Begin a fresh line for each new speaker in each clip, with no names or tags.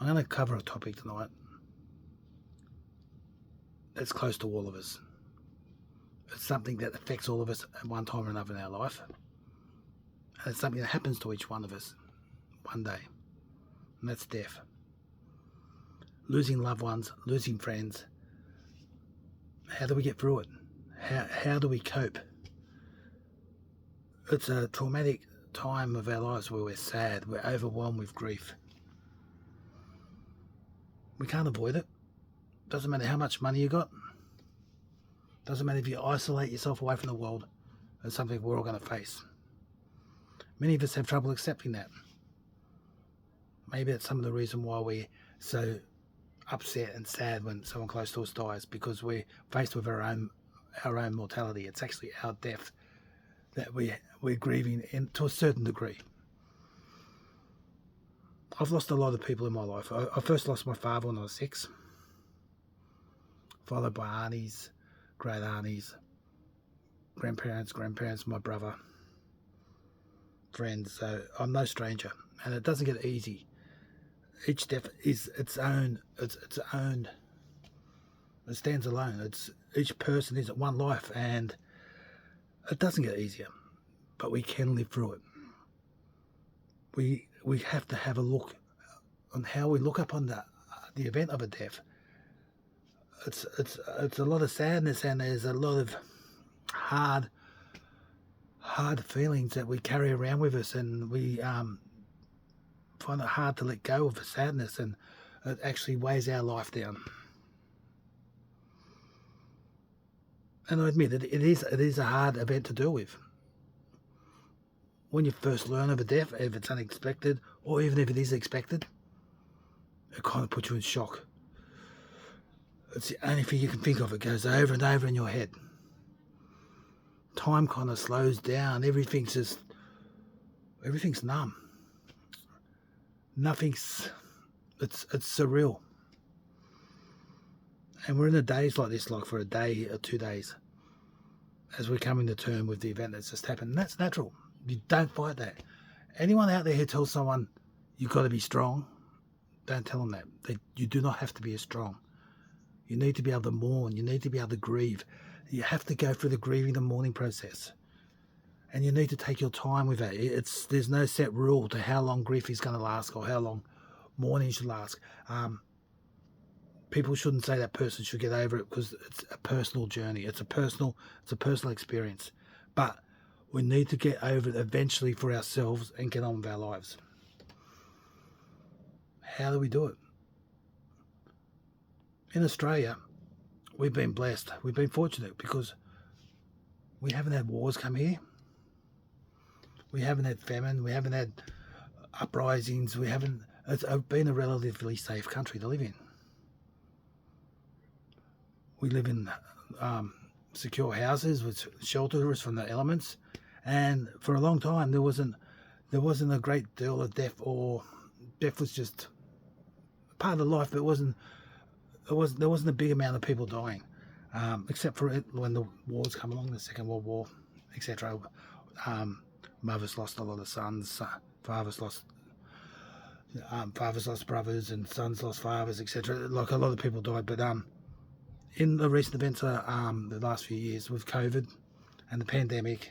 I'm going to cover a topic tonight that's close to all of us. It's something that affects all of us at one time or another in our life. And it's something that happens to each one of us one day. And that's death. Losing loved ones, losing friends. How do we get through it? How do we cope? It's a traumatic time of our lives where we're sad, we're overwhelmed with grief. We can't avoid it. Doesn't matter how much money you got. Doesn't matter if you isolate yourself away from the world. It's something we're all going to face. Many of us have trouble accepting that. Maybe that's some of the reason why we're so upset and sad when someone close to us dies, because we're faced with our own mortality. It's actually our death that we're grieving to a certain degree. I've lost a lot of people in my life. I first lost my father when I was 6, followed by aunties, great aunties, grandparents, my brother, friends. So I'm no stranger, and it doesn't get easy. Each death is its own. It stands alone. Each person is one life, and it doesn't get easier, but we can live through it. We have to have a look on how we look upon the event of a death. It's a lot of sadness, and there's a lot of hard feelings that we carry around with us, and we find it hard to let go of the sadness, and it actually weighs our life down. And I admit it is a hard event to deal with. When you first learn of a death, if it's unexpected, or even if it is expected, it kind of puts you in shock. It's the only thing you can think of. It goes over and over in your head. Time kind of slows down. Everything's numb. It's surreal. And we're in the days like this, like for a day or 2 days, as we're coming to term with the event that's just happened. And that's natural. You don't fight that. Anyone out there who tells someone you've got to be strong, don't tell them that. You do not have to be as strong. You need to be able to mourn. You need to be able to grieve. You have to go through the grieving and mourning process. And you need to take your time with that. There's no set rule to how long grief is going to last or how long mourning should last. People shouldn't say that person should get over it, because it's a personal journey. It's a personal experience. But we need to get over it eventually for ourselves and get on with our lives. How do we do it? In Australia, we've been blessed. We've been fortunate because we haven't had wars come here. We haven't had famine. We haven't had uprisings. It's been a relatively safe country to live in. We live in secure houses with shelters from the elements, and for a long time there wasn't a great deal of death, or death was just part of life. But there wasn't a big amount of people dying, except for it when the wars come along, the Second World War, etc. Mothers lost a lot of sons, fathers lost brothers, and sons lost fathers, etc. Like a lot of people died, but in the recent events the last few years with COVID and the pandemic,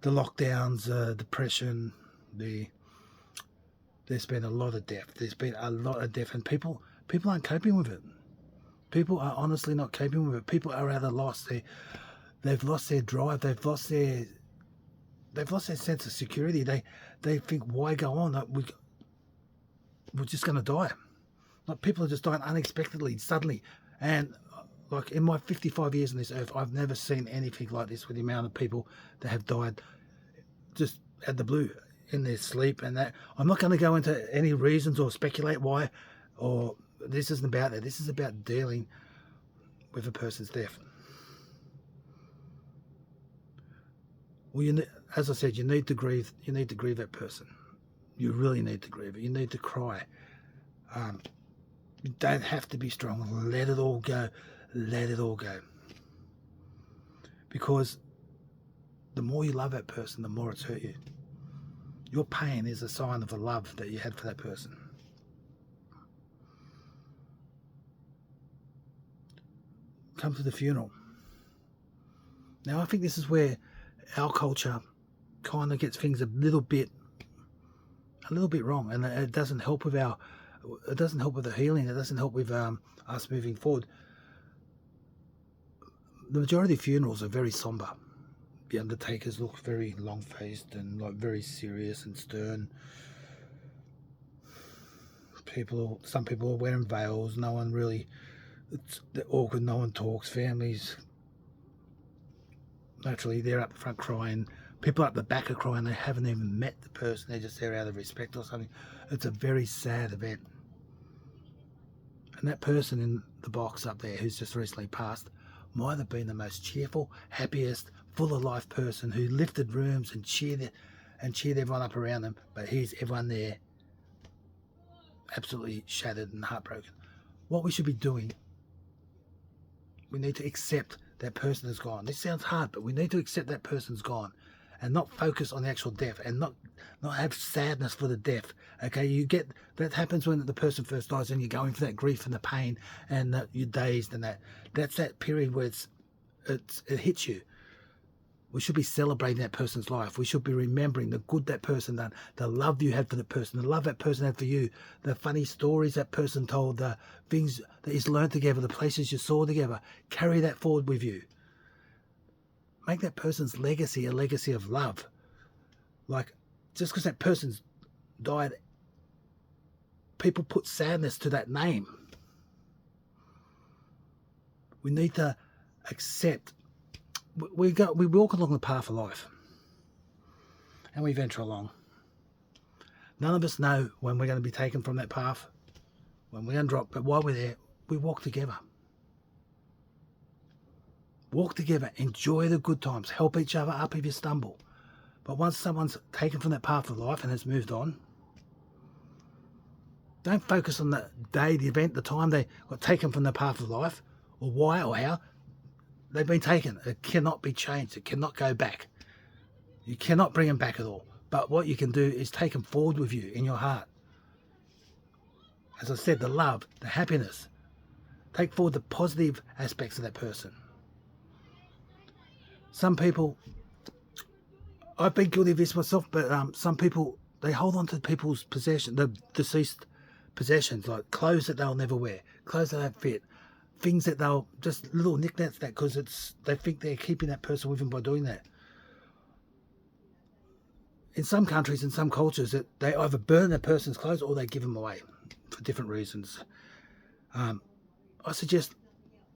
the lockdowns, depression, there's been a lot of death. There's been a lot of death, and people aren't coping with it. People are honestly not coping with it. People are at a loss. They've lost their drive. They've lost their sense of security. They think, why go on? We're just going to die. Like, people are just dying unexpectedly, suddenly. And like, in my 55 years on this earth, I've never seen anything like this, with the amount of people that have died just out the blue in their sleep. And that, I'm not going to go into any reasons or speculate why, or this isn't about that. This is about dealing with a person's death. Well, as I said, you need to grieve. You need to grieve that person. You really need to grieve it. You need to cry. You don't have to be strong. Let it all go. Let it all go. Because the more you love that person, the more it's hurt you. Your pain is a sign of the love that you had for that person. come to the funeral. Now, I think this is where our culture kind of gets things a little bit wrong, and it doesn't help with the healing. It doesn't help with us moving forward. The majority of funerals are very somber. The undertakers look very long-faced and like very serious and stern. Some people are wearing veils. No one really. It's awkward. No one talks. Families, naturally, they're up the front crying. People up the back are crying. They haven't even met the person. They're just there out of respect or something. It's a very sad event. And that person in the box up there who's just recently passed might have been the most cheerful, happiest, full of life person who lifted rooms and cheered everyone up around them. But here's everyone there absolutely shattered and heartbroken. What we should be doing, we need to accept that person is gone. This sounds hard, but we need to accept that person's gone and not focus on the actual death and not have sadness for the death. Okay, you get that happens when the person first dies and you're going through that grief and the pain and you're dazed and that's that period where it hits you. We should be celebrating that person's life. We should be remembering the good that person done, the love you had for the person, the love that person had for you, the funny stories that person told, the things that you learned together, the places you saw together. Carry that forward with you. Make that person's legacy a legacy of love. Like, just because that person's died, people put sadness to that name. We need to accept. We walk along the path of life and we venture along. None of us know when we're going to be taken from that path, when we're going to drop, but while we're there, we walk together. Walk together, enjoy the good times, help each other up if you stumble. But once someone's taken from that path of life and has moved on, don't focus on the day, the event, the time they got taken from the path of life, or why or how. They've been taken. It cannot be changed. It cannot go back. You cannot bring them back at all. But what you can do is take them forward with you in your heart. As I said, the love, the happiness. Take forward the positive aspects of that person. Some people, I've been guilty of this myself, but some people, they hold on to people's possession, the deceased possessions, like clothes that they'll never wear, clothes that don't fit, things that they'll just little knickknacks that because they think they're keeping that person with them by doing that. In some countries, in some cultures, that they either burn that person's clothes or they give them away for different reasons. I suggest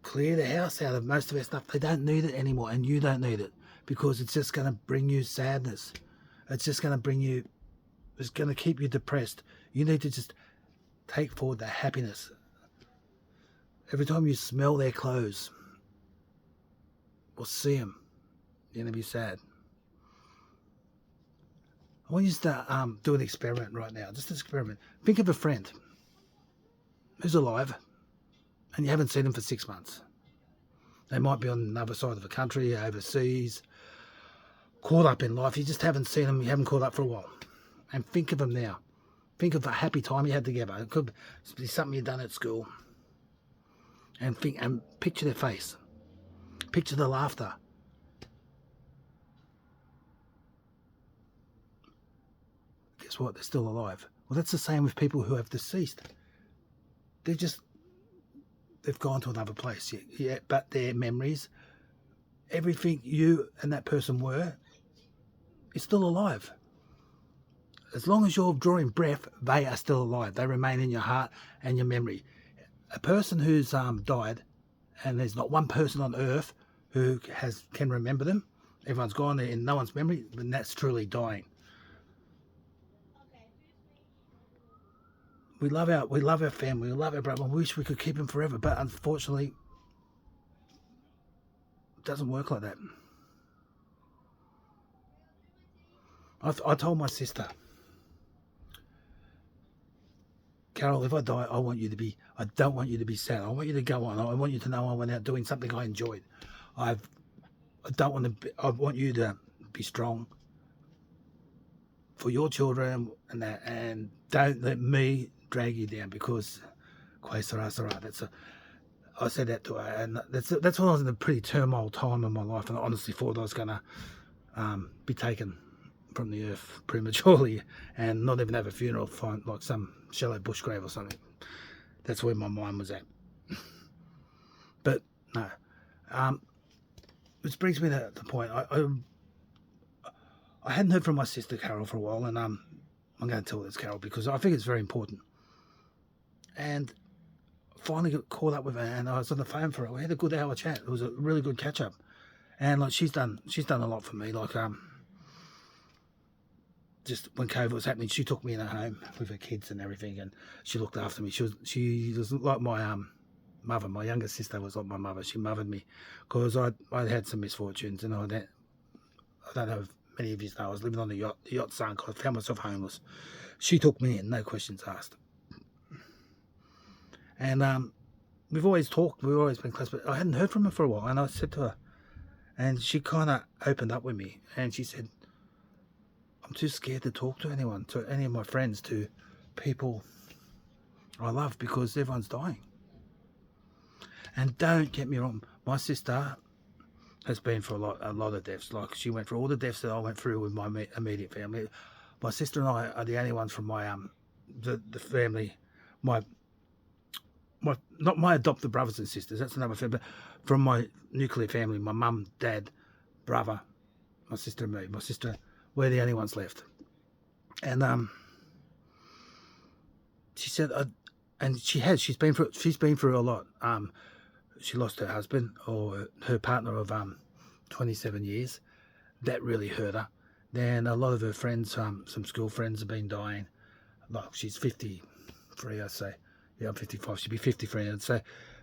clear the house out of most of their stuff. They don't need it anymore, and you don't need it because it's just going to bring you sadness. It's just going to it's going to keep you depressed. You need to just take forward the happiness. Every time you smell their clothes or see them, you're going to be sad. I want you to do an experiment right now. Just an experiment. Think of a friend who's alive and you haven't seen them for 6 months. They might be on another side of the country, overseas, caught up in life. You just haven't seen them. You haven't caught up for a while. And think of them now. Think of a happy time you had together. It could be something you've done at school. And picture their face. Picture the laughter. Guess what? They're still alive. Well, that's the same with people who have deceased. They've gone to another place. Yeah, but their memories, everything you and that person were, is still alive. As long as you're drawing breath, they are still alive. They remain in your heart and your memory. A person who's died, and there's not one person on earth who can remember them. Everyone's gone there in no one's memory, then that's truly dying. We love our family, we love our brother. We wish we could keep him forever, but unfortunately, it doesn't work like that. I told my sister, Carol, if I die, I don't want you to be sad. I want you to go on. I want you to know I went out doing something I enjoyed. I want you to be strong for your children and don't let me drag you down because que sera, sera. I said that to her, and that's when I was in a pretty turmoil time in my life, and I honestly thought I was going to be taken from the earth prematurely and not even have a funeral, find like some shallow bush grave or something. That's where my mind was at. But no, which brings me to the point. I hadn't heard from my sister Carol for a while, and I'm going to tell this Carol because I think it's very important. And finally got caught up with her, and I was on the phone for her. We had a good hour chat. It was a really good catch up, and like she's done a lot for me. Like just when COVID was happening, she took me in her home with her kids and everything, and she looked after me. She was like my mother. My younger sister was like my mother. She mothered me because I had some misfortunes, and I don't know if many of you know, I was living on the yacht. The yacht sank. I found myself homeless. She took me in, no questions asked. And we've always talked. We've always been close, but I hadn't heard from her for a while. And I said to her, and she kind of opened up with me, and she said, I'm too scared to talk to anyone, to any of my friends, to people I love, because everyone's dying. And don't get me wrong, my sister has been for a lot of deaths. Like, she went through all the deaths that I went through with my immediate family. My sister and I are the only ones from my the family, not my adopted brothers and sisters. That's another thing, but from my nuclear family, my mum, dad, brother, my sister and me. My sister, we're the only ones left. And she said, and she's been through a lot. She lost her husband, or her partner of 27 years. That really hurt her. Then a lot of her friends, some school friends, have been dying. Like, she's 53, I say. Yeah, I'm 55. She'll be 53. And so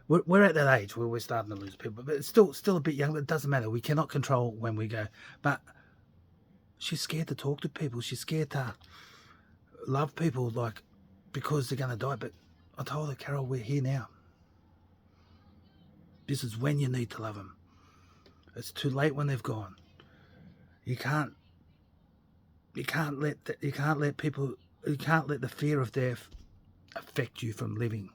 we're at that age where we're starting to lose people. But it's still a bit young, but it doesn't matter. We cannot control when we go. But she's scared to talk to people. She's scared to love people, like, because they're going to die. But I told her, Carol, we're here now. This is when you need to love them. It's too late when they've gone. You can't let the fear of death affect you from living.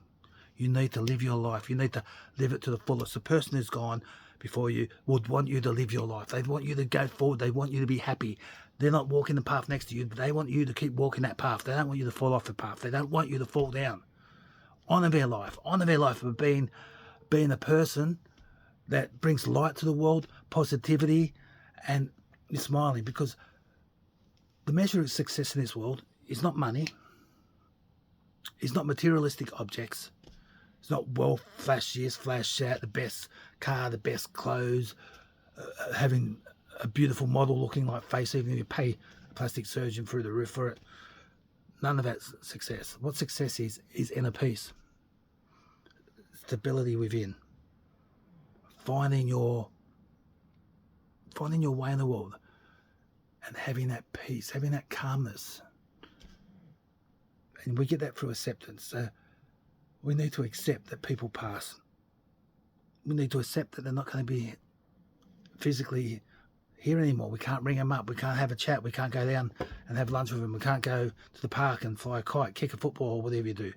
You need to live your life. You need to live it to the fullest. The person who's gone before you would want you to live your life. They want you to go forward. They want you to be happy. They're not walking the path next to you, but they want you to keep walking that path. They don't want you to fall off the path. They don't want you to fall down. Honour their life. Honour their life for being a person that brings light to the world, positivity, and you're smiling, because the measure of success in this world is not money. It's not materialistic objects. It's not wealth, flash this, flash that, the best car, the best clothes, having a beautiful model looking like face, even if you pay a plastic surgeon through the roof for it. None of that's success. What success is inner peace, stability within, finding your way in the world, and having that peace, having that calmness. And we get that through acceptance. So we need to accept that people pass. We need to accept that they're not going to be physically here anymore. We can't ring them up. We can't have a chat. We can't go down and have lunch with them. We can't go to the park and fly a kite, kick a football, or whatever you do.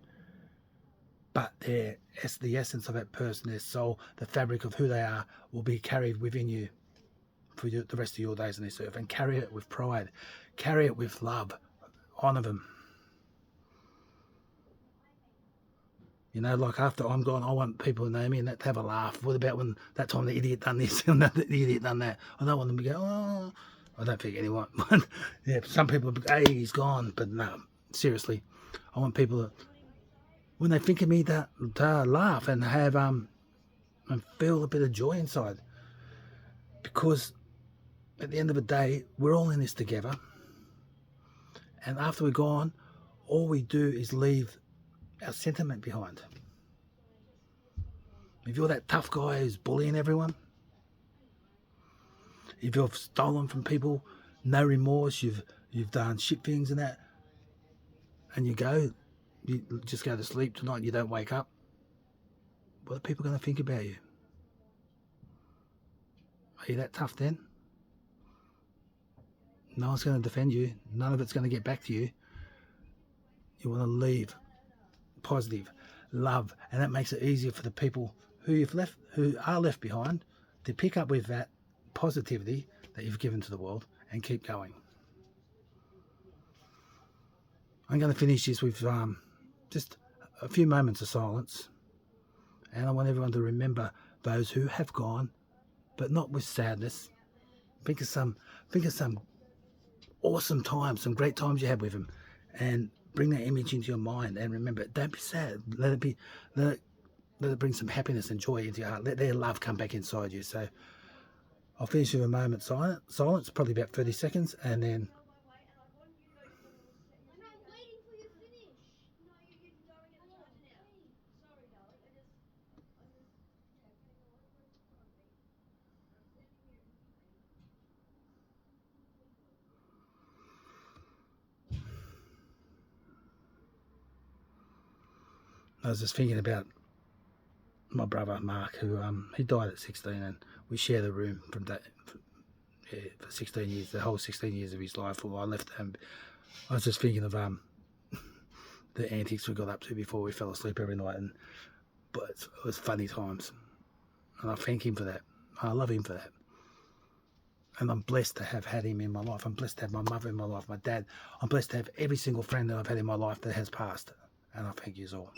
But the essence of that person, their soul, the fabric of who they are, will be carried within you for the rest of your days on this earth. And carry it with pride. Carry it with love. Honour them. You know, like, after I'm gone, I want people to know me and to have a laugh. What about when that time the idiot done this and the idiot done that? I don't want them to go, oh, I don't think anyone. Yeah, some people, hey, he's gone. But no, seriously, I want people to, when they think of me, to laugh and have and feel a bit of joy inside. Because at the end of the day, we're all in this together. And after we're gone, all we do is leave our sentiment behind. If you're that tough guy who's bullying everyone, if you've stolen from people, no remorse, you've done shit things and that, and you just go to sleep tonight and you don't wake up, what are people going to think about you? Are you that tough then? No one's going to defend you. None of it's going to get back to you. You want to leave positive, love, and that makes it easier for the people who are left behind, to pick up with that positivity that you've given to the world and keep going. I'm going to finish this with just a few moments of silence, and I want everyone to remember those who have gone, but not with sadness. Think of some awesome times, some great times you had with them, and bring that image into your mind. And remember, don't be sad. Let it bring some happiness and joy into your heart. Let their love come back inside you. So I'll finish with a moment silence, probably about 30 seconds, and then I was just thinking about my brother Mark, who he died at 16, and we share the room from that for 16 years, the whole 16 years of his life. Well, I left him. I was just thinking of the antics we got up to before we fell asleep every night, but it was funny times, and I thank him for that. I love him for that, and I'm blessed to have had him in my life. I'm blessed to have my mother in my life, my dad. I'm blessed to have every single friend that I've had in my life that has passed, and I thank you all.